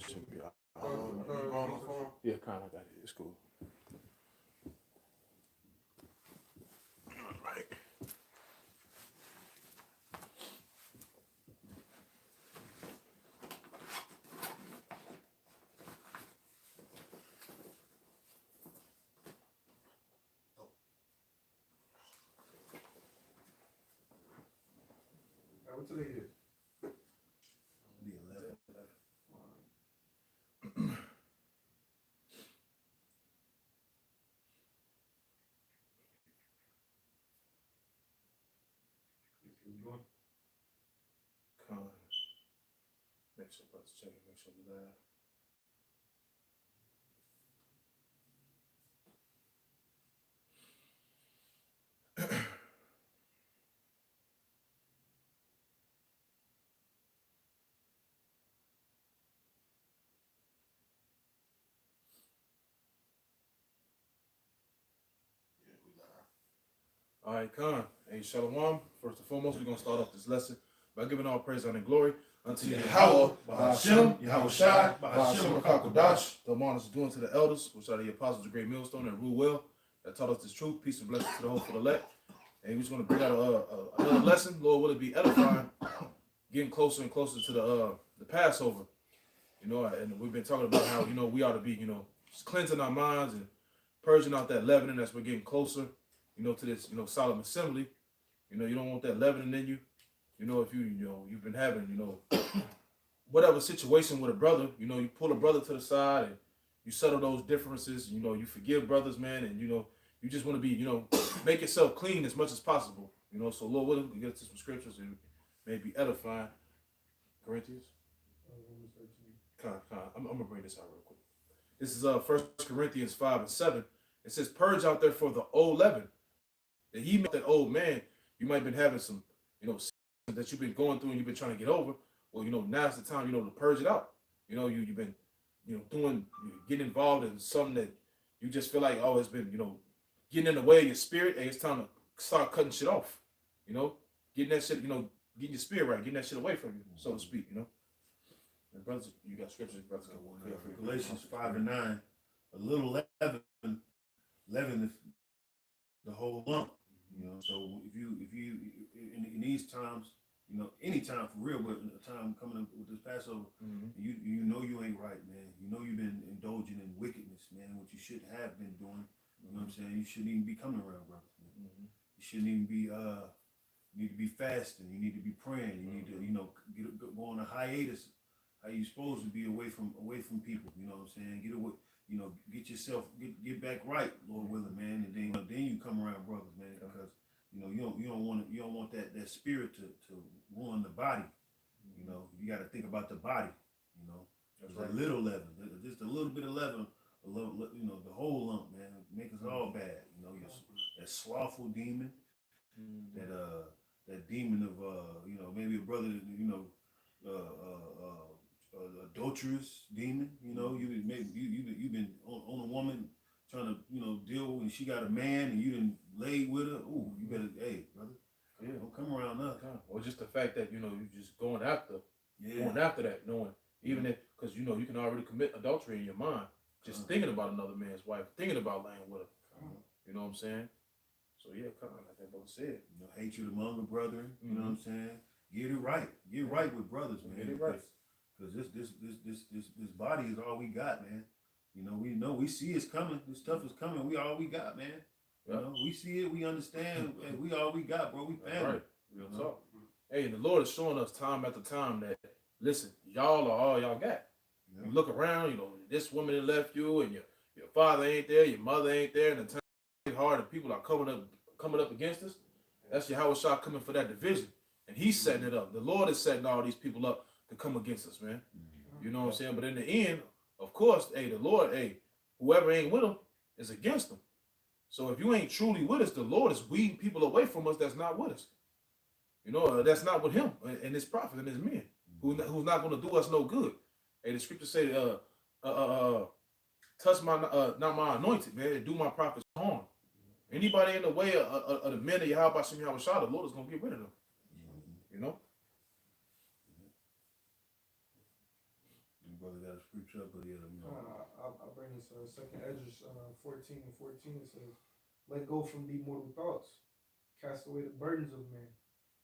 Should be all yeah, kind of got it. It's cool. All right. What today is? The 11th. Con. Make sure brothers check it. Make sure we live. All right, Khan. Hey, Shalom. First and foremost, we're going to start off this lesson by giving all praise and glory unto Yahweh, Bahashem, Yahweh Shai, Bahashem, Makakodash. The honors is due to the elders, which are the apostles of Great Millstone that rule well, that taught us this truth. Peace and blessings to the hopeful elect. And we're just going to bring out another lesson. Lord, will it be edifying, getting closer and closer to the Passover. You know, and we've been talking about how, you know, we ought to be, you know, just cleansing our minds and purging out that leavening as we're getting closer, you know, to this, you know, solemn assembly. You know, you don't want that leavening in you. You know, if you've been having, you know, whatever situation with a brother, you know, you pull a brother to the side and you settle those differences. You know, you forgive brothers, man, and, you know, you just want to be, you know, make yourself clean as much as possible. You know, so Lord willing, we get to some scriptures and maybe edifying. Corinthians? I'm going to bring this out real quick. This is 1 Corinthians 5 and 7. It says, purge out therefore the old leaven, that ye make that old man. You might have been having some, you know, that you've been going through and you've been trying to get over. Well, you know, now's the time, you know, to purge it out. You know, you've been, you know, getting involved in something that you just feel like, oh, it's been, you know, getting in the way of your spirit. And it's time to start cutting shit off. You know, getting that shit, you know, getting your spirit right, getting that shit away from you, so to speak, you know. And brothers, you got scriptures, brothers. Galatians 5 and 9. A little leaven is the whole lump. You know, so if you in these times, you know, any time for real, but a time coming up with this Passover, you know you ain't right, man. You know you've been indulging in wickedness, man, what you shouldn't have been doing. You know what I'm saying? You shouldn't even be coming around, brothers. You shouldn't even be you need to be fasting. You need to be praying. You need to, you know, go on a hiatus. How you supposed to be away from people? You know what I'm saying? Get away. You know, get yourself get back right, Lord willing, man, and then you come around, brothers, man, because you know you don't want that spirit to ruin the body. You know, you got to think about the body. You know, there's a little leaven, just a little bit of leaven, you know, the whole lump, man, make us all bad. You know, that slothful demon, that demon of you know, maybe a brother, you know, adulterous demon. You know, you've been on a woman trying to, you know, deal when she got a man and you didn't lay with her. Ooh, you better, hey, brother, don't come around us. Or just the fact that, you know, you just going after that, knowing even if, because, you know, you can already commit adultery in your mind, just thinking about another man's wife, thinking about laying with her. You know what I'm saying? So yeah, come on, like that brother said. You know, hatred among the brethren. You know what I'm saying? Get it right. Get right with brothers, man. Get it right. Because this body is all we got, man. You know, we see it's coming. This stuff is coming. We all we got, man. You know, we see it, we understand, and we all we got, bro. We family. Right. Real talk. Hey, and the Lord is showing us time after time that, listen, y'all are all y'all got. You look around, you know, this woman that left you, and your father ain't there, your mother ain't there, and the time is hard, and people are coming up against us. That's Yahweh Shah coming for that division, and he's setting it up. The Lord is setting all these people up to come against us, man. You know what I'm saying? But in the end, of course, hey, the Lord, hey, whoever ain't with him is against them. So if you ain't truly with us, the Lord is weeding people away from us that's not with us. You know, that's not with him and his prophets and his men, who's not going to do us no good. Hey, the scripture say, touch my, not my anointed, man, and do my prophets harm. Anybody in the way of the men of Yahweh Shem Yahweh Shah, the Lord is going to get rid of them. You know? brother got a scripture up, but yeah, you know. I'll bring this second Esdras 14 and 14. It says, "Let go from the mortal thoughts, cast away the burdens of man,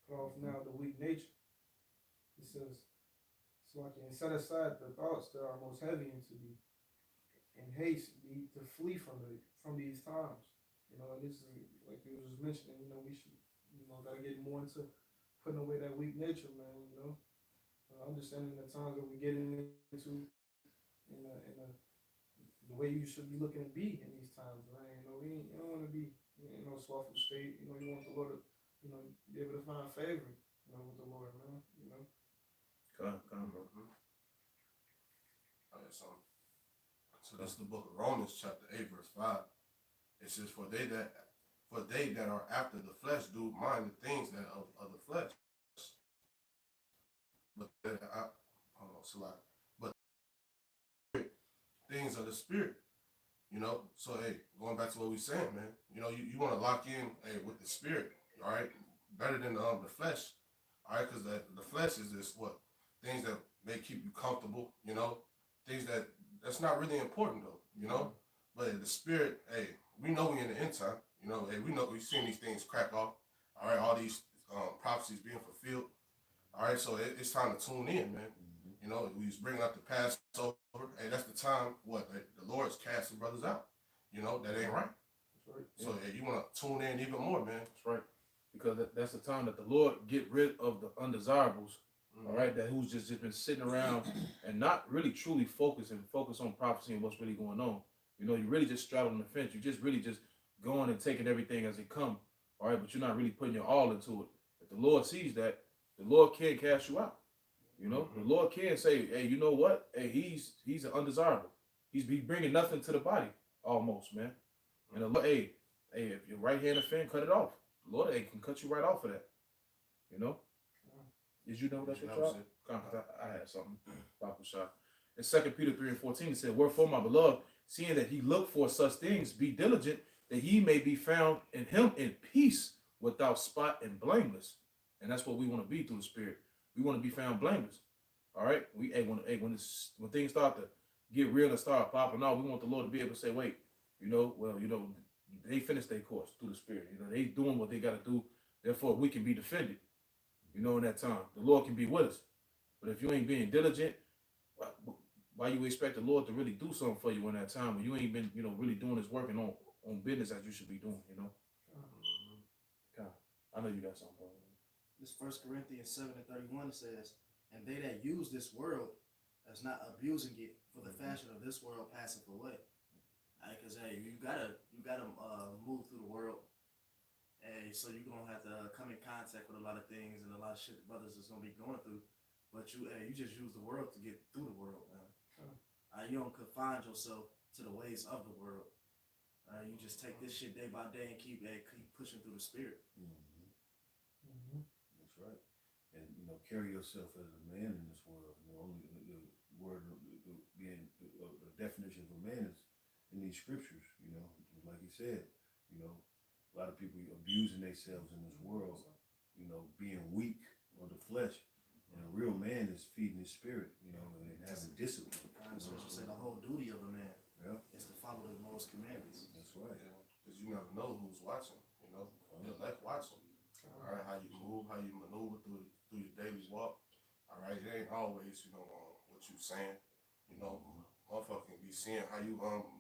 put off now the weak nature." It says, "So I can set aside the thoughts that are most heavy, and to be in haste be to flee from these times." You know, and this is like you was mentioning. You know, we should gotta get more into putting away that weak nature, man. You know, understanding the times that we're getting into, the way you should be looking to be in these times, right? You don't want to be in no slothful state. You want the Lord to, be able to find favor, with the Lord, man. Come, bro. All right, so this is the book of Romans, chapter 8, verse 5. It says, For they that are after the flesh do mind the things that of the flesh. But things of the spirit. So hey, going back to what we saying, man. You want to lock in, with the spirit, all right, better than the flesh, all right, because the flesh is this what things that may keep you comfortable, things that's not really important though, But the spirit, hey, we know we in the end time, hey, we know we've seen these things crack off, all right, all these prophecies being fulfilled, all right, so it's time to tune in, man. We was bringing up the Passover, and that's the time the Lord's casting brothers out. That ain't right. That's right. So you want to tune in even more, man. That's right. Because that's the time that the Lord get rid of the undesirables. All right, that who's just been sitting around and not really truly focus on prophecy and what's really going on. You really just straddling the fence. You just really just going and taking everything as it come. All right, but you're not really putting your all into it. If the Lord sees that, the Lord can cast you out. The Lord can say, hey, you know what? Hey, he's an undesirable. He's bringing nothing to the body, almost, man. And the Lord, hey, if your right hand offend, cut it off. The Lord, can cut you right off of that. Did you know that's what y'all? I had something. In 2 Peter 3 and 14, it said, "Wherefore, my beloved, seeing that he looked for such things, be diligent, that ye may be found in him in peace, without spot and blameless." And that's what we want to be through the Spirit. We want to be found blameless. All right. When things start to get real and start popping off, we want the Lord to be able to say, wait, they finished their course through the Spirit. They doing what they got to do. Therefore, we can be defended. In that time, the Lord can be with us. But if you ain't being diligent, why you expect the Lord to really do something for you in that time when you ain't been, really doing His work and on business as you should be doing, I know you got something, bro. This 1 Corinthians 7 and 31 says, "And they that use this world as not abusing it, for the fashion of this world passeth away." Because you gotta move through the world, so you're gonna have to come in contact with a lot of things and a lot of shit that brothers is gonna be going through. But you just use the world to get through the world, man. You don't confine yourself to the ways of the world. You just take this shit day by day and keep pushing through the Spirit. That's right. And carry yourself as a man in this world. Only the word being the definition of a man is in these scriptures. Like he said, a lot of people abusing themselves in this world. Being weak of the flesh. And a real man is feeding his spirit. And having discipline. So you say the whole duty of a man is to follow the Lord's commandments. That's right. Because you never know who's watching. You're left watching. All right, how you move, how you maneuver through your daily walk. All right, it ain't always, what you saying. Motherfucker can be seeing how you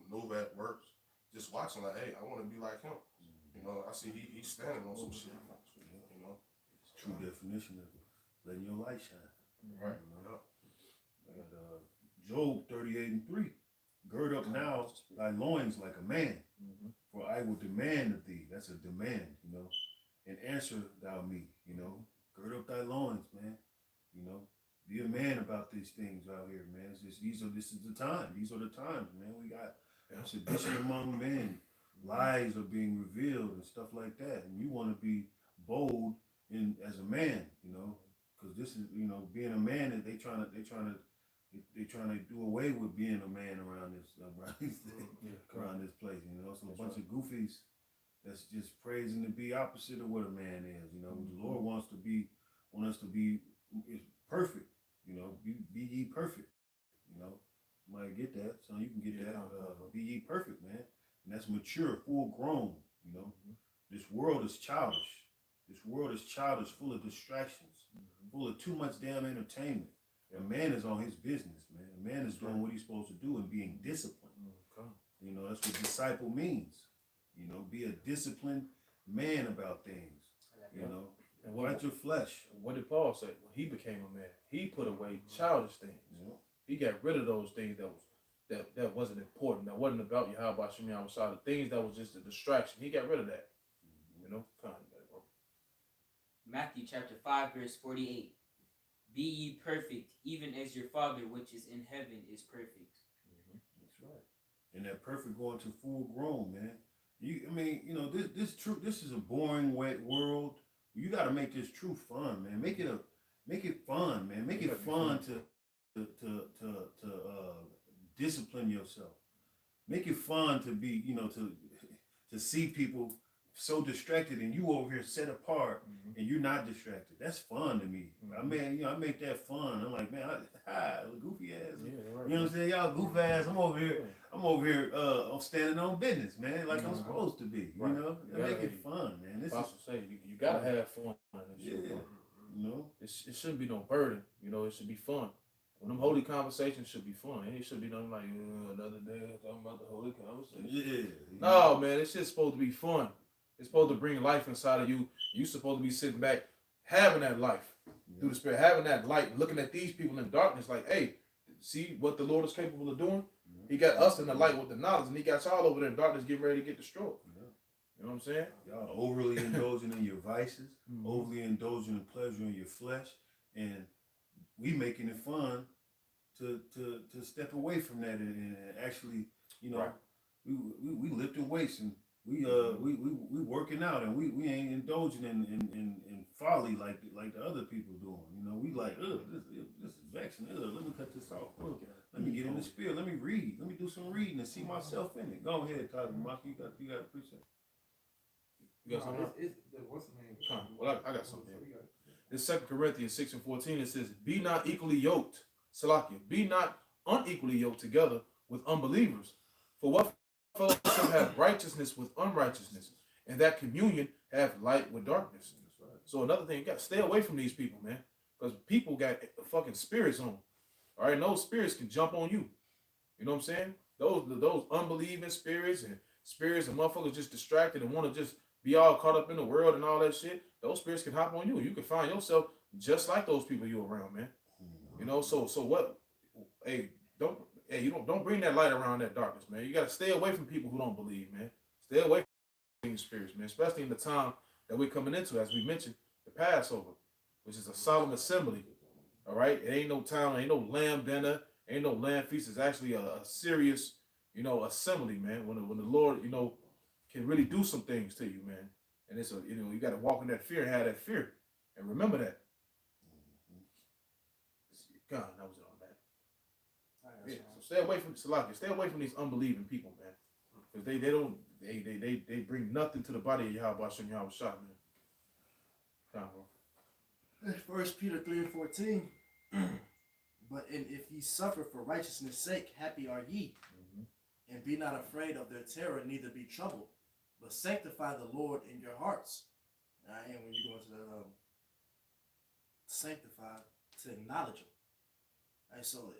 maneuver at work. Just watching like, hey, I want to be like him. I see he's standing on some shit. It's true definition of letting your light shine. Right. And Job 38 and 3. "Gird up now thy loins like a man, for I will demand of thee." That's a demand, "and answer thou me." Gird up thy loins, man. Be a man about these things out here, man. This is the time. These are the times, man. We got sedition among men. Lies are being revealed and stuff like that. And you want to be bold as a man, because this is, being a man is they trying to do away with being a man around this around this place. So a bunch of goofies that's just praising to be opposite of what a man is. The Lord wants us to be perfect. Be ye perfect. You know, somebody get that, so you can get that. Be ye perfect, man, and that's mature, full grown. You know, this world is childish. This world is childish, full of distractions, full of too much damn entertainment. A man is on his business, man. A man is doing what he's supposed to do and being disciplined. Okay. You know, that's what disciple means. You know, be a disciplined man about things. You know, And fight your flesh. what did Paul say? When he became a man, he put away childish things. You know? He got rid of those things that wasn't important. That wasn't about you. How about Shemi outside the things that was just a distraction. He got rid of that. You know, Matthew chapter 5, verse 48. Be ye perfect, even as your Father which is in heaven is perfect. That's right. And that perfect going to full grown, man. This is a boring, wet world. You got to make this true fun, man. Make it fun, man. Make it fun to discipline yourself. Make it fun to be, to see people so distracted and you over here set apart and you're not distracted. That's fun to me. I mean, I make that fun. I'm like, man, goofy ass. Yeah, right. You know what I'm saying? Y'all goof ass. I'm over here. I'm standing on business, man, like I'm supposed to be. Right. You know, make it fun, man. This Apostle say you gotta have fun. you know. It shouldn't be no burden. You know, it should be fun. When them holy conversations should be fun. It should be nothing like another day talking about the holy conversation. Yeah. No, man, it's just supposed to be fun. It's supposed to bring life inside of you. You supposed to be sitting back, having that life through the Spirit, having that light, looking at these people in darkness, like, hey, see what the Lord is capable of doing? He got us in the light with the knowledge, and he got y'all over there in darkness getting ready to get destroyed. You know what I'm saying? Y'all overly indulging in your vices, overly indulging in pleasure in your flesh, and we making it fun to step away from that and actually, we lifting weights and we working out and we ain't indulging in folly like the other people doing. You know, we like, this is vexing. Let me cut this off. Let me get in the spirit. Let me read. Let me do some reading and see myself in it. Go ahead, Cosmo Maki. You got to preach that. You got something? What's the name? Well, I got something. It's 2 Corinthians 6:14. It says, be not equally yoked, Salakia, be not unequally yoked together with unbelievers. For what fellowship have righteousness with unrighteousness, and that communion have light with darkness. So another thing, you got to stay away from these people, man, because people got fucking spirits on them. All right, and those spirits can jump on you. You know what I'm saying? Those unbelieving spirits and motherfuckers just distracted and want to just be all caught up in the world and all that shit. Those spirits can hop on you. You can find yourself just like those people you around, man. You know, so what? Hey, don't bring that light around that darkness, man. You got to stay away from people who don't believe, man. Stay away from these spirits, man. Especially in the time that we're coming into, as we mentioned, the Passover, which is a solemn assembly. All right, it ain't no town, ain't no lamb dinner, ain't no lamb feast. It's actually a serious, assembly, man. When the Lord, can really do some things to you, man. And it's you got to walk in that fear and have that fear, and remember that. God, that was it on that. Yeah, so stay away from Salakia. Stay away from these unbelieving people, man, because they bring nothing to the body of Yahweh Shem Yahweh Shah, man. God, bro. That's 1 Peter 3:14. But if ye suffer for righteousness' sake, happy are ye. And be not afraid of their terror, neither be troubled, but sanctify the Lord in your hearts. And when you go into the sanctify, to acknowledge him. And so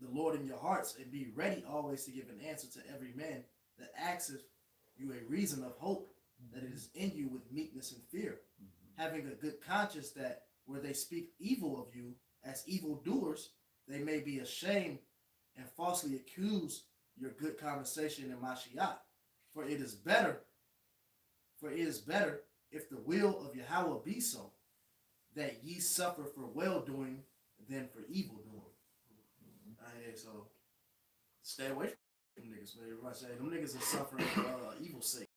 the Lord in your hearts, and be ready always to give an answer to every man that asketh you a reason of hope, that it is in you with meekness and fear, having a good conscience, that where they speak evil of you as evildoers, they may be ashamed and falsely accuse your good conversation in Mashiach. For it is better if the will of Yahweh be so, that ye suffer for well doing than for evil doing. So stay away from them niggas. Man. Everybody say them niggas are suffering for evil's sake.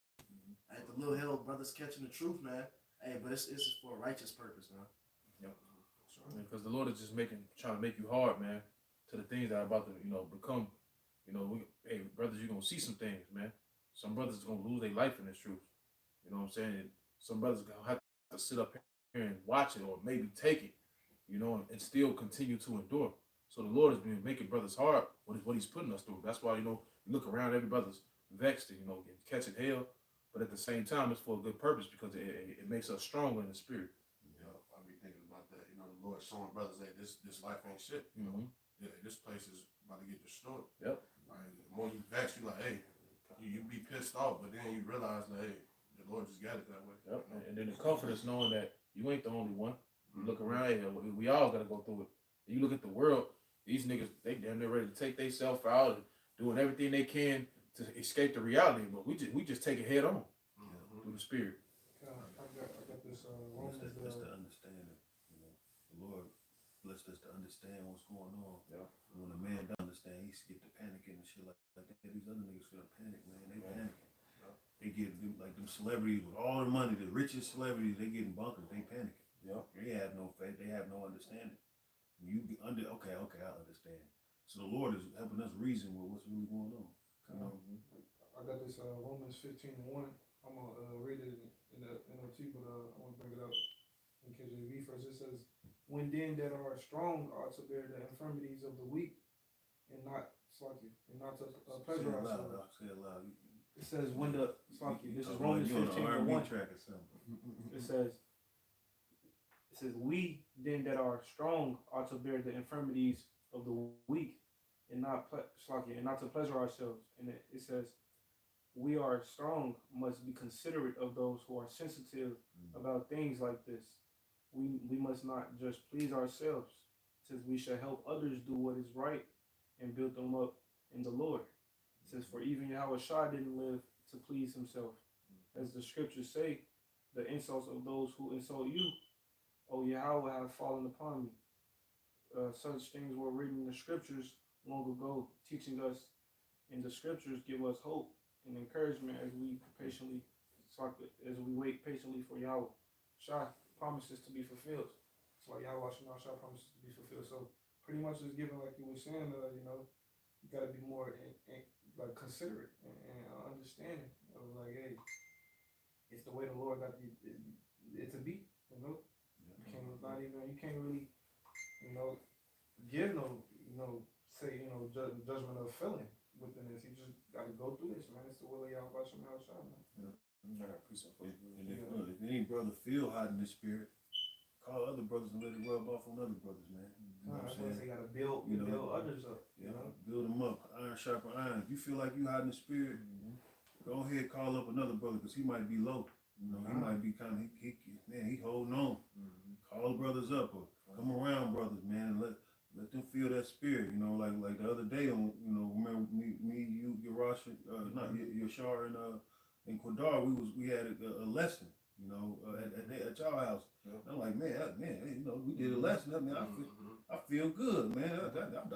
The little hell brothers catching the truth, man. Hey, but it's for a righteous purpose, man. Yep. Because the Lord is just trying to make you hard, man, to the things that are about to, become. Hey, brothers, you're gonna see some things, man. Some brothers are gonna lose their life in this truth. You know what I'm saying? And some brothers are gonna have to sit up here and watch it, or maybe take it, and still continue to endure. So the Lord has been making brothers hard what He's putting us through. That's why, you look around, every brother's vexed and, catching hell. But at the same time, it's for a good purpose because it makes us stronger in the spirit. I be thinking about that. The Lord showing brothers, hey, this life ain't shit. Yeah, this place is about to get destroyed. Yep. Right? The more you vex, you like, hey, you be pissed off, but then you realize that, hey, the Lord just got it that way. Yep. And then the comfort is knowing that you ain't the only one. You look around here, we all got to go through it. You look at the world, these niggas, they damn near ready to take themselves out and doing everything they can to escape the reality, but we just take it head on through the spirit. I got this Romans. That's the understanding. The Lord blessed us to understand what's going on. Yeah. When a man doesn't understand, he get to panicking and shit like that. These other niggas feel panic, man. They panicking. They get like them celebrities with all the money, the richest celebrities, they getting bunkers. They panicking. Yeah. They have no faith. They have no understanding. You be okay, I understand. So the Lord is helping us reason with what's really going on. I got this Romans 15:1. I'm gonna read it in the NLT, but I want to bring it up in KJV first. It says, "When then that are strong ought to bear the infirmities of the weak, and not to pleasure ourselves." Say it loud. It says, "When the this is Like Romans you on an 15:1. R&B track or something. It says, we then that are strong ought to bear the infirmities of the weak, and not to pleasure ourselves." And it says, "We are strong must be considerate of those who are sensitive about things like this. We must not just please ourselves, since we shall help others do what is right and build them up in the Lord." It says, "For even Yahushua didn't live to please himself. As the scriptures say, the insults of those who insult you, O Yahweh, have fallen upon me." Such things were written in the scriptures long ago, teaching us, and the scriptures give us hope and encouragement as we wait patiently for Yahweh. Shah promises to be fulfilled. It's like Yahweh Shah promises to be fulfilled. So pretty much it's given like you were saying, you gotta be more like considerate and understanding of like, hey, it's the way the Lord got it to be, you can't really, give say, judgment of feeling within this. You just gotta go through this, man. It's the will of Yahweh Shah, man. I got a precept for you. And if any brother feel hot in the spirit, call other brothers and let it rub off on other brothers, man. You know what I'm saying? They gotta build others up. Build them up. Iron sharpen iron. If you feel like you hot in the spirit, go ahead, call up another brother because he might be low. He might be kind of he holding on. Call brothers up or come around brothers, man, and let them feel that spirit. Like the other day on, remember me, you, Yarash, not Yashar and Quadar, we had a lesson, at y'all house. I'm like, man, we did a lesson. I mean, I feel good, man.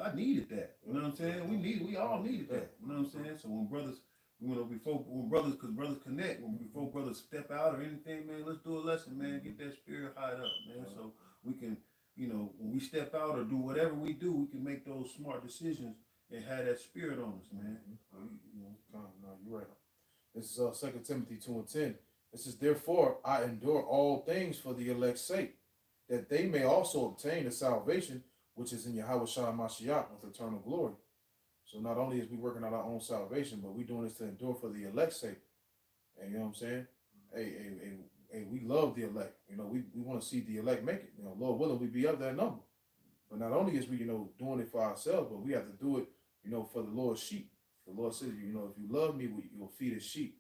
I needed that. You know what I'm saying? We all needed that. You know what I'm saying? So when brothers, because brothers connect, before brothers step out or anything, man, let's do a lesson, man. Get that spirit high up, man. So we can, when we step out or do whatever we do, we can make those smart decisions and have that spirit on us, man. No, you're right. This is 2 Timothy 2:10. It says, "Therefore I endure all things for the elect's sake, that they may also obtain the salvation which is in Yahweh Shah Mashiach with eternal glory." So not only is we working out our own salvation, but we doing this to endure for the elect's sake. And you know what I'm saying? Hey, we love the elect. We want to see the elect make it. Lord willing, we be up that number. But not only is we, doing it for ourselves, but we have to do it, for the Lord's sheep. The Lord says, if you love me, you'll feed his sheep.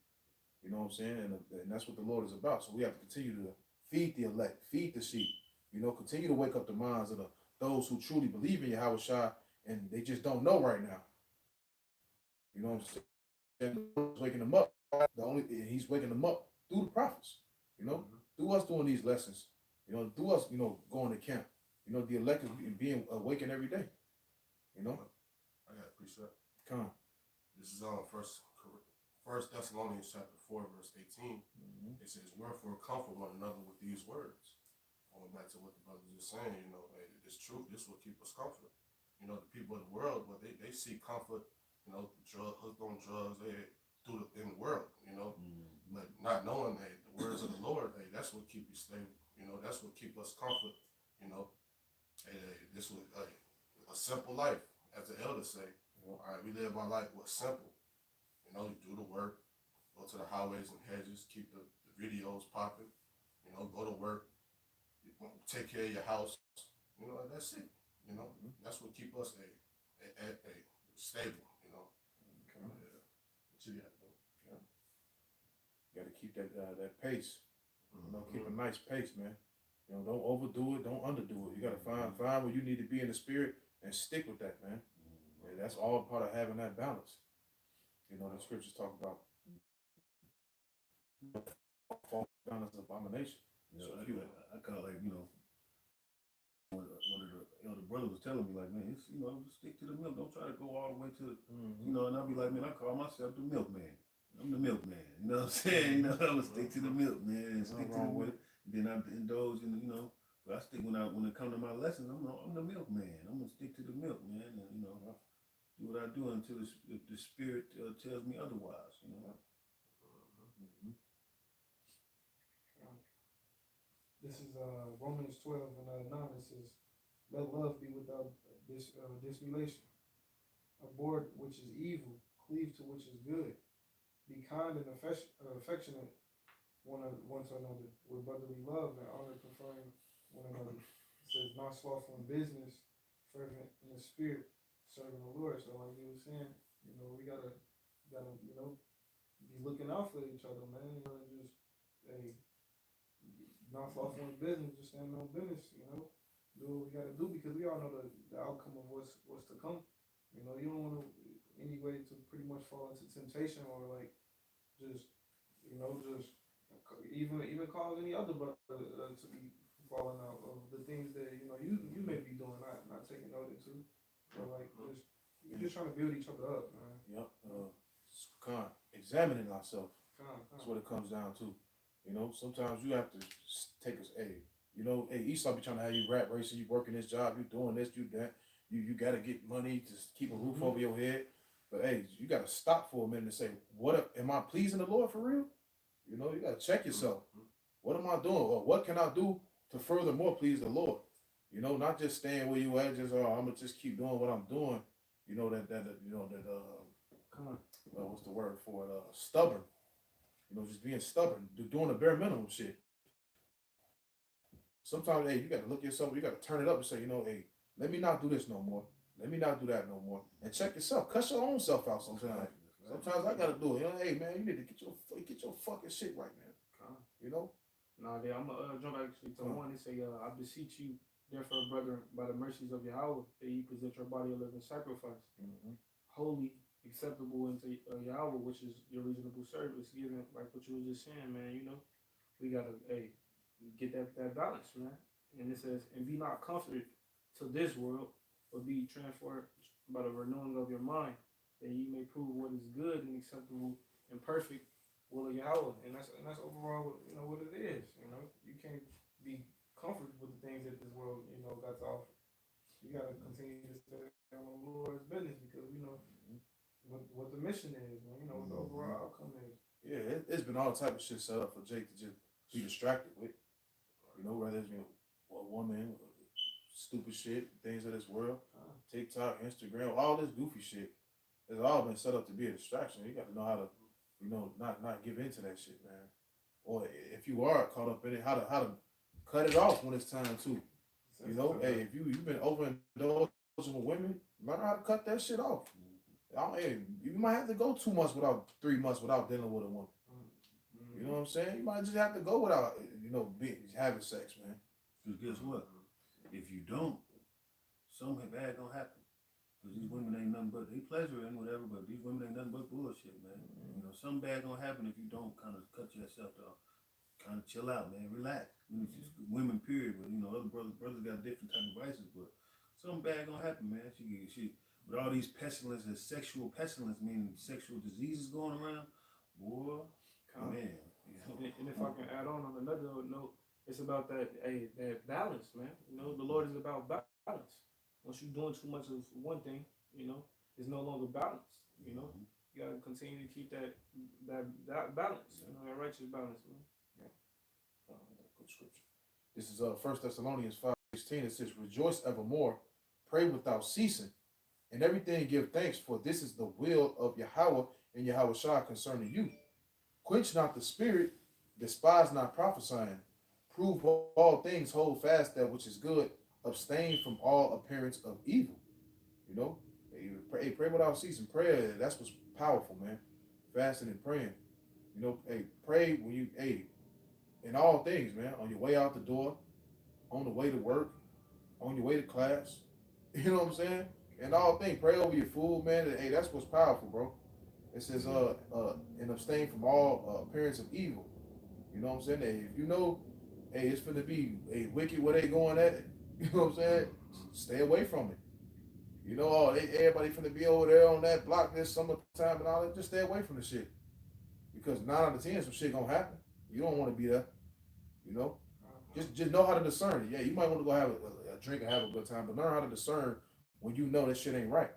You know what I'm saying? And that's what the Lord is about. So we have to continue to feed the elect, feed the sheep. Continue to wake up the minds of those who truly believe in Yahweh Shai, and they just don't know right now. You know what I'm saying? He's waking them up. He's waking them up through the prophets. Through us doing these lessons. Through us, going to camp. The elect is being awakened every day. I got a precept. Come on. This is on First Thessalonians chapter 4, verse 18. It says, "Wherefore comfort one another with these words." Going back to what the brothers are saying, hey, this truth, this will keep us comfort. The people of the world, but they seek comfort, hooked on drugs, in the world, but not knowing, hey, the words of the Lord, hey, that's what keep you stable. That's what keep us comfort. Hey, this would, a simple life, as the elders say. All right, we live our life what's simple. You know, you do the work, go to the highways and hedges, keep the videos popping. You know, go to work, take care of your house. You know, that's it. You know, that's what keep us a stable. You know. Okay. Yeah. What you got, bro? You got to keep that pace. You know, keep a Mhm. nice pace, man. You know, don't overdo it, don't underdo it. You got to find where you need to be in the spirit and stick with that, man. And that's all part of having that balance. You know, the scriptures talk about falling down as an abomination. You know, So I, if you, I call it, like, you know, one of the elder brothers was telling me, like, man, it's, you know, just stick to the milk. Don't try to go all the way to, you know, and I'll be like, man, I call myself the milkman. I'm the milkman. You know what I'm saying? You know, I'm gonna stick to the milk, man, and stick to the milk. Then I indulge in, you know, but I stick when it comes to my lessons. I'm the milkman. I'm gonna stick to the milk, man, and you know, do what I do until the spirit tells me otherwise. You know. This is Romans 12 and 9. It says, "Let love be without dissimulation. Abhor which is evil, cleave to which is good. Be kind and affectionate one to another, with brotherly love and honor, preferring one another." It says, "Not slothful in business, fervent in the spirit, serving the Lord." So, like you were saying, you know, we gotta, you know, be looking out for each other, man. You know, just hey, not slothful in business, just stand on business. You know, do what we gotta do because we all know the outcome of what's to come. You know, you don't want to anyway to pretty much fall into temptation or like just you know just even cause any other brother to be falling out of the things that you know you may be doing, not taking note into, but like just you're just trying to build each other up, man. Yep. Examining ourselves. Come That's what it comes down to. You know, sometimes you have to take us, hey, you know, hey, Esau be trying to have you rat racing, you working this job, you doing this, you that, you got to get money to keep a roof over your head. But hey, you got to stop for a minute and say, am I pleasing the Lord for real? You know, you got to check yourself. What am I doing? Or what can I do to furthermore please the Lord? You know, not just staying where you at, just, I'm going to just keep doing what I'm doing. You know, what's the word for it? Stubborn. You know, just being stubborn, doing the bare minimum shit. Sometimes, hey, you got to look yourself, you got to turn it up and say, you know, hey, let me not do this no more. Let me not do that no more. And check yourself. Cuss your own self out sometimes. Sometimes I got to do it. You know, hey, man, you need to get your fucking shit right, man. You know? Nah, I'm gonna jump actually to one. They say, "I beseech you, therefore, brethren, by the mercies of Yahweh, that you present your body a living sacrifice, holy, acceptable unto Yahweh, which is your reasonable service." Given like what you were just saying, man. You know, we gotta get that balance, man. And it says, "And be not comforted to this world, but be transformed by the renewing of your mind, that ye may prove what is good and acceptable and perfect will of Yahweh." And that's overall, you know, what it is. You know, you can't be comforted with the things that this world, you know, got to offer. You gotta continue to stay on the Lord's business because we know what the mission is, man. You know what the overall outcome is. Yeah, it's been all type of shit set up for Jake to just be distracted with. You know, whether it's a woman, stupid shit, things of this world, TikTok, Instagram, all this goofy shit. It's all been set up to be a distraction. You got to know how to, you know, not give into that shit, man. Or if you are caught up in it, how to cut it off when it's time to. You know, hey, if you've been overindulging with women, learn how to cut that shit off. Hey, you might have to go 2 months 3 months without dealing with a woman. You know what I'm saying? You might just have to go without, you know, having sex, man. Because guess what? If you don't, something bad gonna happen. Because these women ain't nothing but, they pleasure and whatever, but these women ain't nothing but bullshit, man. You know, something bad gonna happen if you don't kind of cut yourself off. Kind of chill out, man. Relax. I mean, it's just women, period. But, you know, other brothers got different type of vices, but something bad gonna happen, man. She with all these pestilences, sexual pestilence, meaning sexual diseases going around, boy, man. You know? And if I can add on another note, it's about that balance, man. You know, the Lord is about balance. Once you're doing too much of one thing, you know, it's no longer balanced. You know, you gotta continue to keep that balance, you know, that righteous balance, man. Good scripture. This is 1 Thessalonians 5:16. It says, "Rejoice evermore, pray without ceasing. And everything give thanks, for this is the will of Yahweh and Yahweh Shah concerning you. Quench not the spirit, despise not prophesying. Prove all things, hold fast that which is good, abstain from all appearance of evil. You know, pray without ceasing. Prayer, that's what's powerful, man. Fasting and praying. You know, pray when you, in all things, man. On your way out the door, on the way to work, on your way to class. You know what I'm saying? And all things, pray over your food, man. And, that's what's powerful, bro. It says, and abstain from all appearance of evil. You know what I'm saying? Hey, if you know, it's finna be wicked where they going at, you know what I'm saying? Stay away from it. You know, everybody finna be over there on that block this summertime and all that. Just stay away from the shit. Because 9 out of 10, some shit gonna happen. You don't want to be there. You know? Just know how to discern it. Yeah, you might want to go have a drink and have a good time, but learn how to discern when you know that shit ain't right.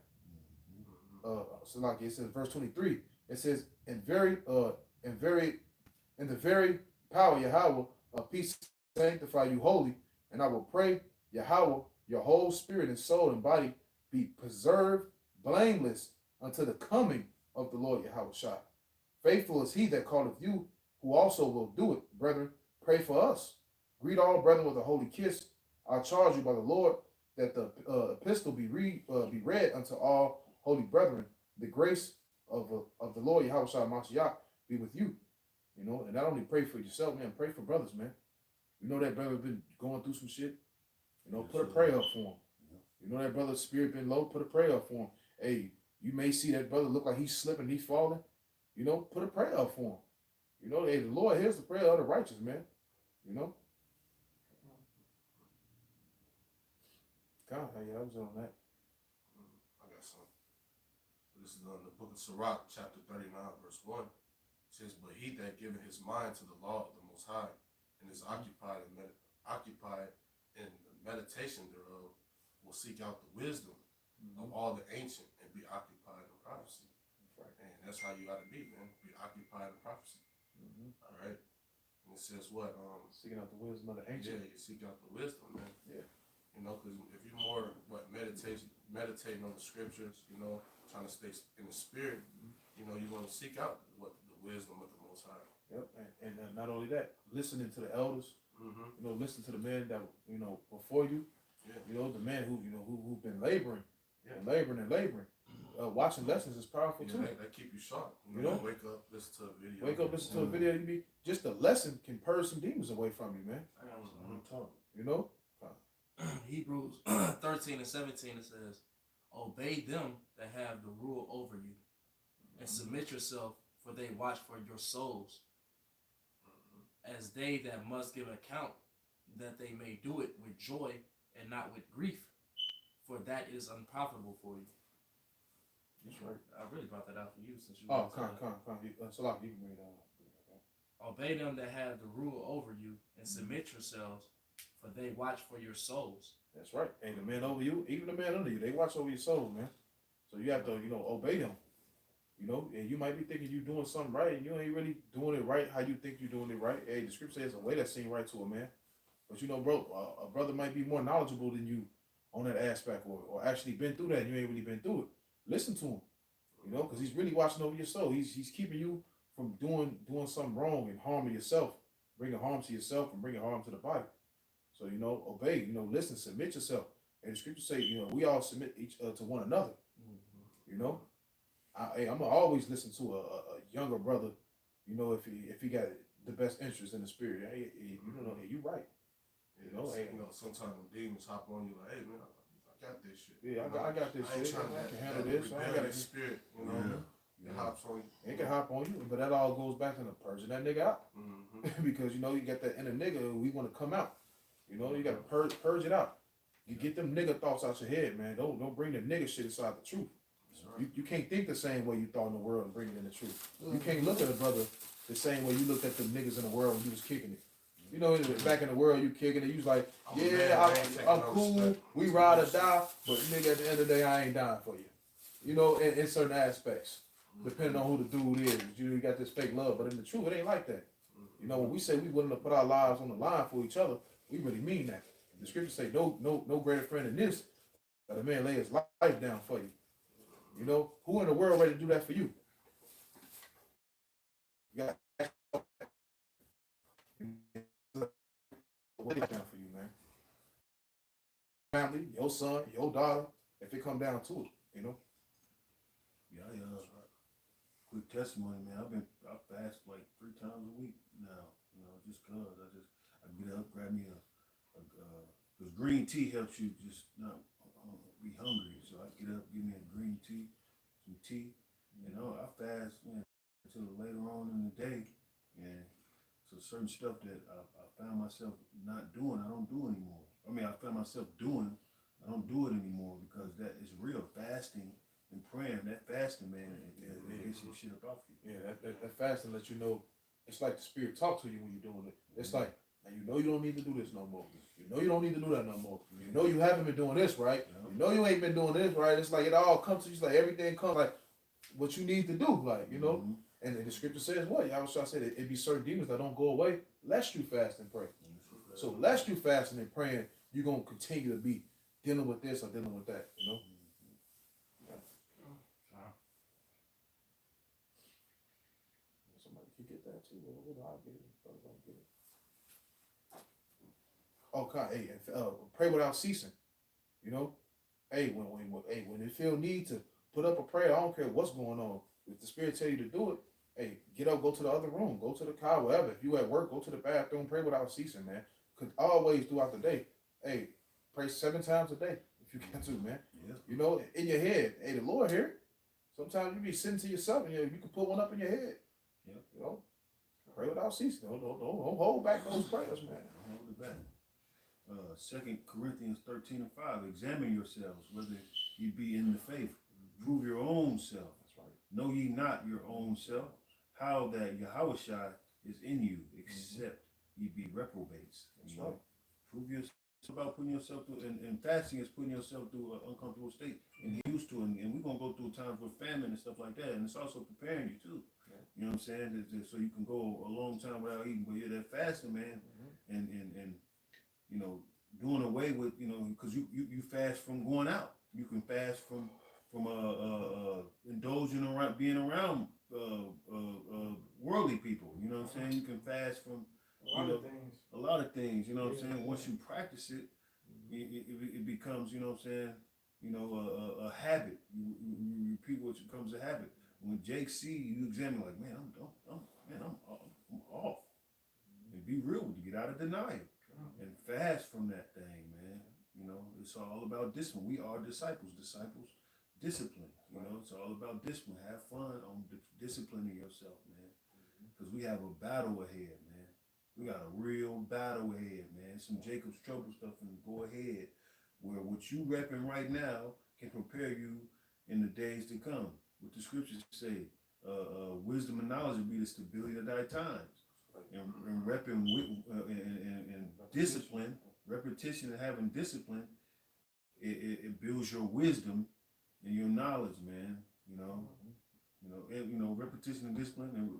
So like it says, verse 23, it says, in the very power Yahweh of peace sanctify you wholly, and I will pray Yahweh, your whole spirit and soul and body be preserved blameless unto the coming of the Lord Yahweh Shah. Faithful is he that calleth you, who also will do it. Brethren, pray for us. Greet all brethren with a holy kiss. I charge you by the Lord that the epistle be read unto all holy brethren. The grace of the Lord Yahweh Shah Mashiach be with you. You know, and not only pray for yourself, man, pray for brothers, man. You know that brother been going through some shit. You know, put a prayer up for him. You know that brother's spirit been low, put a prayer up for him. Hey, you may see that brother look like he's slipping, he's falling. You know, put a prayer up for him. You know, hey, the Lord hears the prayer of the righteous, man. You know? God, yeah, I was on that. I got some. So this is the book of Sirach, chapter 39, verse 1. It says, but he that giveth his mind to the law of the Most High, and is occupied in the meditation thereof, will seek out the wisdom of all the ancient and be occupied in prophecy. Right. And that's how you got to be, man. Be occupied in prophecy. All right. And it says what? Seeking out the wisdom of the Yeah, ancient. you seek out the wisdom, man. Yeah. You know, because if you're more meditating on the scriptures, you know, trying to stay in the spirit, you know, you're going to seek out what the wisdom of the Most High. Yep. And not only that, listening to the elders. Mm-hmm. You know, listen to the men that before you. Yeah. You know, the men who've been laboring, Yeah. and laboring. Watching lessons is powerful too. They keep you sharp. You know? Wake up, listen to a video. Wake up, listen to a video. You be just a lesson can purge some demons away from you, man. I got Talk. You know. Hebrews 13 and 17, it says, obey them that have the rule over you, and submit yourself, for they watch for your souls, as they that must give account, that they may do it with joy and not with grief, for that is unprofitable for you. That's right. I really brought that out for you since you. Oh, went to come. So like you can bring it on. that. Obey them that have the rule over you, and submit yourselves, for they watch for your souls. That's right. And the man over you, even the man under you, they watch over your soul, man. So you have to, obey them. You know, and you might be thinking you're doing something right, and you ain't really doing it right how you think you're doing it right. Hey, the scripture says a way that seems right to a man. But bro, a brother might be more knowledgeable than you on that aspect, or actually been through that, and you ain't really been through it. Listen to him, because he's really watching over your soul. He's keeping you from doing something wrong and harming yourself, bringing harm to yourself and bringing harm to the body. So, obey, listen, submit yourself. And the scriptures say, we all submit each to one another. I'm gonna always listen to a younger brother, if he got the best interest in the spirit. Hey, you right. Sometimes when demons hop on you, like, hey man, I got this shit. Yeah, I got this I ain't shit. trying I to can handle this. I ain't got rebellious spirit, Yeah. It hops on you. It can hop on you, but that all goes back to the purging that nigga out. Because you got that inner nigga, we want to come out. You got to purge it out. You get them nigga thoughts out your head, man. Don't bring the nigga shit inside the truth. Right. You can't think the same way you thought in the world and bring it in the truth. You can't look at a brother the same way you looked at the niggas in the world when you was kicking it. Back in the world, you kicking it. You was like, I'm cool. We ride or die, but nigga, at the end of the day, I ain't dying for you. In certain aspects, depending on who the dude is, you got this fake love, but in the truth, it ain't like that. When we say we willing to put our lives on the line for each other, we really mean that. The scriptures say no greater friend than this, That a man lay his life down for you. You know, who in the world ready to do that for you? You got lay down for you, man. Family, your son, your daughter, if it come down to it, you know. Yeah, quick testimony, man. I fast like 3 times a week now. You know, just cause I get up, grab me because green tea helps you just not be hungry. So I get up, give me a green tea, some tea, and I fast until later on in the day. And so certain stuff that I found myself not doing, I don't do anymore. I mean, I found myself doing, I don't do it anymore because that is real fasting and praying. That fasting, man, it gets some shit up off you. Yeah, that fasting lets you know. It's like the spirit talk to you when you're doing it. It's like, now you know you don't need to do this no more. You know you don't need to do that no more. You know you haven't been doing this right. You know you ain't been doing this right. It's like it all comes to you. It's like everything comes like what you need to do. Like, you know. And the scripture says what? Yahushua said it be certain demons that don't go away lest you fast and pray. So lest you fasting and praying, you're gonna continue to be dealing with this or dealing with that, you know. Somebody could get that too. I'll get it. Oh God, hey, pray without ceasing. You know, hey, when you feel need to put up a prayer, I don't care what's going on. If the Spirit tell you to do it, hey, get up, go to the other room, go to the car, whatever. If you at work, go to the bathroom, pray without ceasing, man. Cause always throughout the day, hey, pray 7 times a day if you can to, man. Yeah. You know, in your head, hey, the Lord here. Sometimes you be sitting to yourself and you can put one up in your head. Yeah. You know, pray without ceasing. Don't hold back those prayers, man. Don't hold it back. 2 Corinthians 13:5. Examine yourselves whether ye be in the faith. Prove your own self. That's right. Know ye not your own self, how that Yahushua is in you, except ye be reprobates. That's You know? right. Prove yourself about putting yourself through, and fasting is putting yourself through an uncomfortable state and used to, and we're gonna go through times with famine and stuff like that, and it's also preparing you too. Yeah. You know what I'm saying? So you can go a long time without eating, but yeah, that fasting, man, and you know, doing away with, you know, because you fast from going out. You can fast from indulging around, being around worldly people. You know what I'm saying? You can fast from A lot of things. a lot of things. You know what I'm Yeah. saying? Once you practice it, it becomes, you know what I'm saying, you know, a habit. You repeat what becomes a habit. When Jake see you examine, like, man, I'm off. And be real with you. Get out of denial and fast from that thing, man. You know, it's all about discipline. We are disciples. Discipline. You know, it's all about discipline. Have fun on disciplining yourself, man. Because we have a battle ahead, man. We got a real battle ahead, man. Some Jacob's trouble stuff and go ahead, where what you repping right now can prepare you in the days to come. What the scriptures say, wisdom and knowledge will be the stability of thy times. And repping and discipline, repetition and having discipline, it builds your wisdom and your knowledge, man. Repetition and discipline, and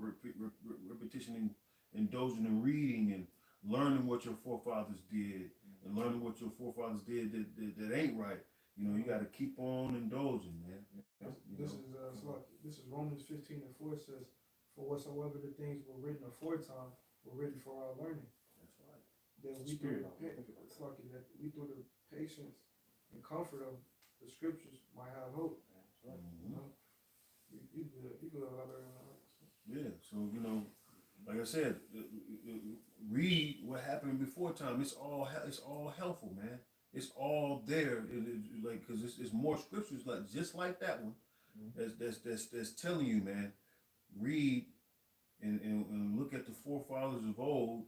repetition and indulging in reading and learning what your forefathers did, and learning what your forefathers did that ain't right. You know, you got to keep on indulging, man. This is Romans 15:4 says, for whatsoever the things were written aforetime were written for our learning. That's right. That we through that we through the patience and comfort of the scriptures might have hope. Mm-hmm. You know, you good a lot better than Yeah. So you know, like I said, read what happened before time. It's all helpful, man. It's all there. Like, because it's more scriptures like just like that one. That's telling you, man. Read and look at the forefathers of old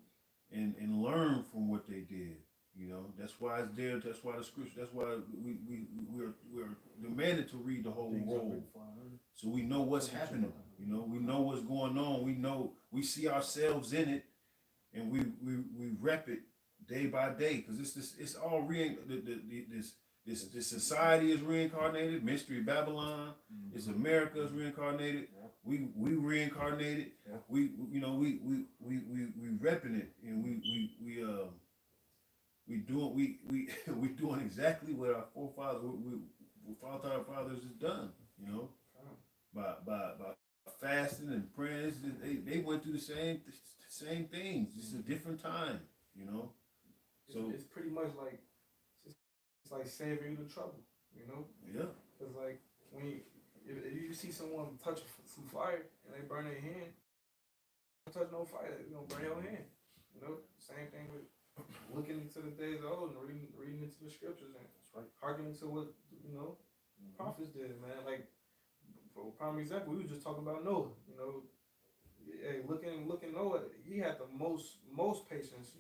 and learn from what they did. You know, that's why it's there. That's why the scripture. That's why we're demanded to read the whole roll, so we know what's happening. You know, we know what's going on. We know, we see ourselves in it, and we rep it day by day, because it's all this society is reincarnated. Mystery Babylon, it's America is reincarnated. We reincarnated. We repping it, and we doing exactly what our forefathers, what our fathers has done. You know, by fasting and praying. They went through the same things. It's a different time. You know, so It's pretty much like it's like saving you the trouble, you know? yeah, Cause like when if you see someone touch some fire and they burn their hand, don't touch no fire, it's gonna burn your hand. You know, same thing with looking into the days of old and reading into the scriptures and hearkening to what prophets did, man. Like for a prime example, we were just talking about Noah. You know, hey, looking Noah, he had the most patience.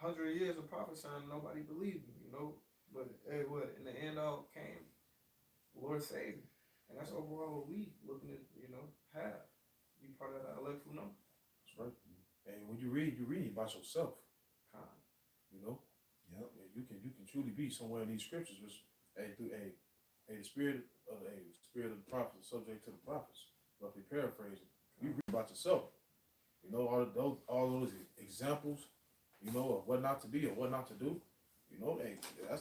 100 years of prophesying, nobody believed him. You know, but hey, what in the end all came, the Lord saved him, and that's overall what we looking at. Have be part of that electoral number. That's right. And when you read about yourself. Con. You know, yeah. you can truly be somewhere in these scriptures, which the spirit of the prophets is subject to the prophets. Roughly paraphrasing, you read about yourself. You know, all those examples, you know, of what not to be or what not to do. You know,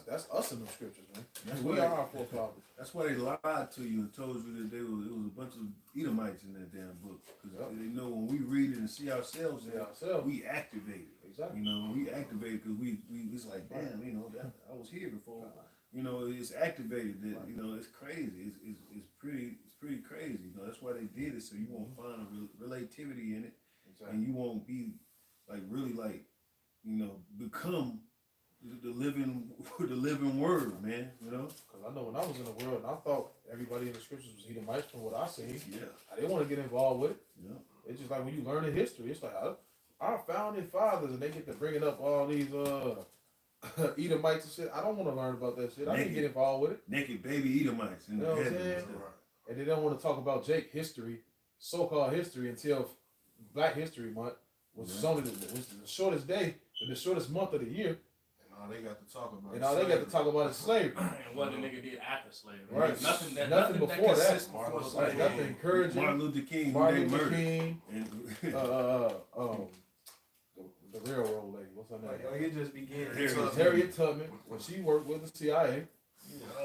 that's us in the scriptures, man. We are our forefathers. That's why they lied to you and told you that it was a bunch of Edomites in that damn book. Because they know when we read it and see ourselves, we activate it. Exactly. You know, we activate it because we it's like, damn, you know, I was here before. You know, it's activated. That you know, it's crazy. It's pretty crazy. You know, that's why they did it, so you won't find a relativity in it, and you won't be like really like, you know, become the living word, man. You know, because I know when I was in the world, and I thought everybody in the scriptures was Edomites from what I seen. Yeah, I didn't want to get involved with it. yeah. It's just like when you learn the history, it's like our founding fathers, and they get to bringing up all these Edomites and shit. I don't want to learn about that shit. I didn't get involved with it. Naked baby Edomites in You the know what I'm heavens. saying? And they don't want to talk about Jake history, so-called history, until Black History Month, which is only the shortest day and the shortest month of the year. And all they got to talk about. And all they got to talk about is slavery. And what the nigga did after slavery. Right. Nothing before that. consists before Right. slavery. Nothing encouraging. Martin Luther King, Martin who they Luther murdered. King, And the railroad lady. What's her name? It just began. Harriet Tubman, when she worked with the CIA.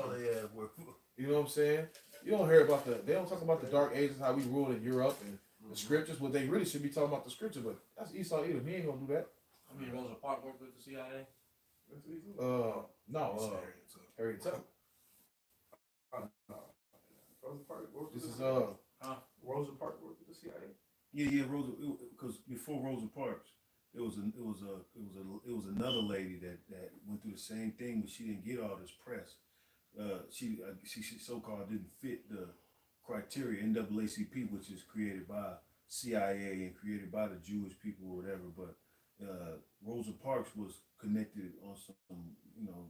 all they had were You know what I'm saying? You don't hear about they don't talk about the Dark Ages, how we ruled in Europe and the scriptures. What they really should be talking about the scripture, but that's Esau Edom. He ain't gonna do that. I mean, Rosa Parks worked with the CIA. No, Harriet Tubman. Rosa Parks worked This with is the Rosa Parks worked with the CIA. yeah, Rosa. Because before Rosa Parks, it was another lady that went through the same thing, but she didn't get all this press. She so-called didn't fit the criteria NAACP, which is created by CIA and created by the Jewish people or whatever. But Rosa Parks was connected on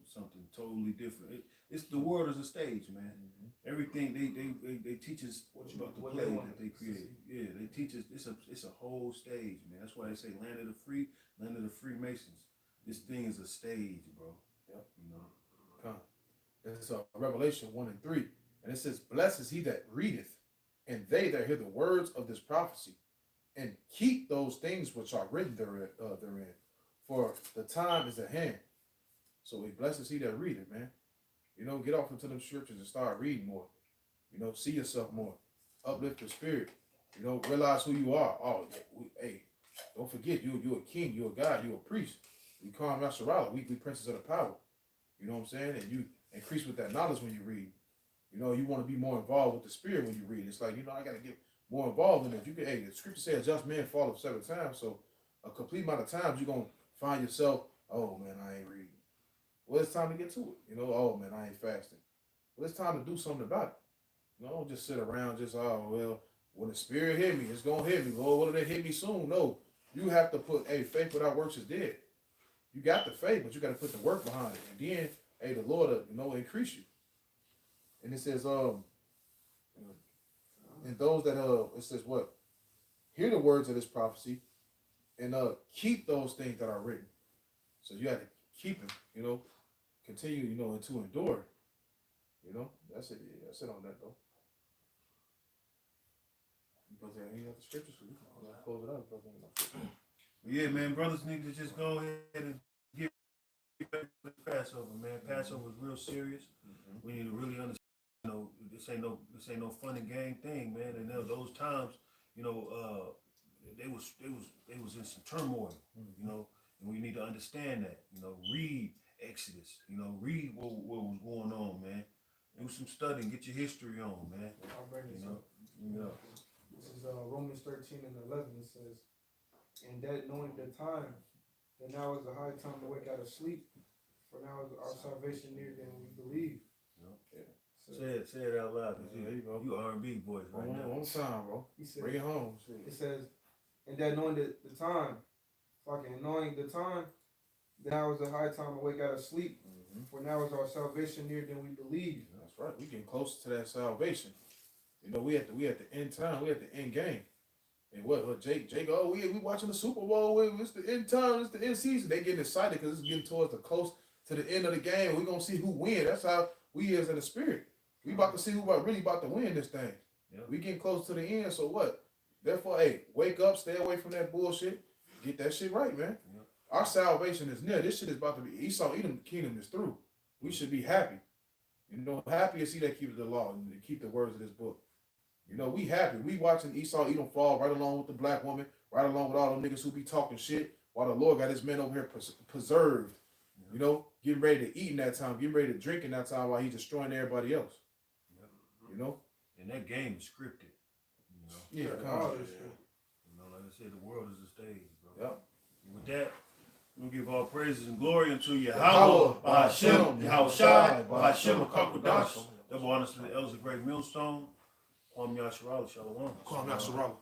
something totally different. It's the world is a stage, man. Everything they teach us about the play that they create. Yeah, they teach us it's a whole stage, man. That's why they say land of the free, land of the Freemasons. This thing is a stage, bro. Yep. You know. It's Revelation 1 and 3, and it says, "Blessed is he that readeth, and they that hear the words of this prophecy, and keep those things which are written therein, for the time is at hand." So he blesses he that readeth, man. You know, get off into them scriptures and start reading more. You know, see yourself more, uplift your spirit. You know, realize who you are. Oh, hey, don't forget you're a king, you're a god, you're a priest. We call him Yasharala. We princes of the power. You know what I'm saying? And you increase with that knowledge when you read. You know, you want to be more involved with the spirit when you read. It's like, I got to get more involved in it. You can, the scripture says, just man falleth 7 times. So a complete amount of times you're going to find yourself, oh man, I ain't reading. Well, it's time to get to it. You know, oh man, I ain't fasting. Well, it's time to do something about it. You know, don't just sit around when the spirit hit me, it's going to hit me. Lord, what if they hit me soon? No, you have to put, faith without works is dead. You got the faith, but you got to put the work behind it. And then, the Lord, increase you. And it says, and those that, it says what? Hear the words of this prophecy and keep those things that are written. So you have to keep them, continue, and to endure. That's it. Yeah, that's it on that, though. But there any other scriptures? I'm going to close it out. Yeah, man, brothers need to just go ahead and Passover, man. Passover is real serious. We need to really understand. You know, this ain't no fun and game thing, man. And those times, you know, they was in some turmoil, you know, and we need to understand that. You know, read Exodus. You know, read what was going on, man. Do some studying, get your history on, man. I'll bring this You up. know. This is Romans 13 and 11. It says, and that knowing the time, that now is the high time to wake out of sleep, for now is our salvation nearer than we believe. Say it out loud. Yeah, there you go. You R&B voice right now. One time, bro. He said, Bring it home. it says, and that knowing the time, knowing the time, that now is the high time to wake out of sleep, for now is our salvation nearer than we believe. That's right. We getting closer to that salvation. You know, we at the end time. We at the end game. And what Jake? Oh, we watching the Super Bowl. It's the end time. It's the end season. They getting excited because it's getting towards the close to the end of the game. We're gonna see who win. That's how we is in the spirit. We about to see who really about to win this thing. Yep. We getting close to the end. So what? Therefore, hey, wake up. Stay away from that bullshit. Get that shit right, man. Yep. Our salvation is near. This shit is about to be. Esau, Edom, the kingdom is through. We should be happy. You know, happy is he that keeps the law and keep the words of this book. You know, we happy. We watching Esau, Edom fall right along with the black woman, right along with all them niggas who be talking shit, while the Lord got his men over here preserved. You know, getting ready to eat in that time, getting ready to drink in that time while he's destroying everybody else. You know? And that game is scripted. You know. Yeah, All come this shit. You know, like I said, the world is a stage, bro. Yep. And with that, we'll give all praises and glory unto Yahweh, Yahweh, Ba'ashem, Yahweh Yahushai, Ba'ashem, Ba'ashem, Ba'ashem. Akakodash. Double honors to the elders of Great Millstone. Kwam Yasharala, Shalom. Kwam Yasharala.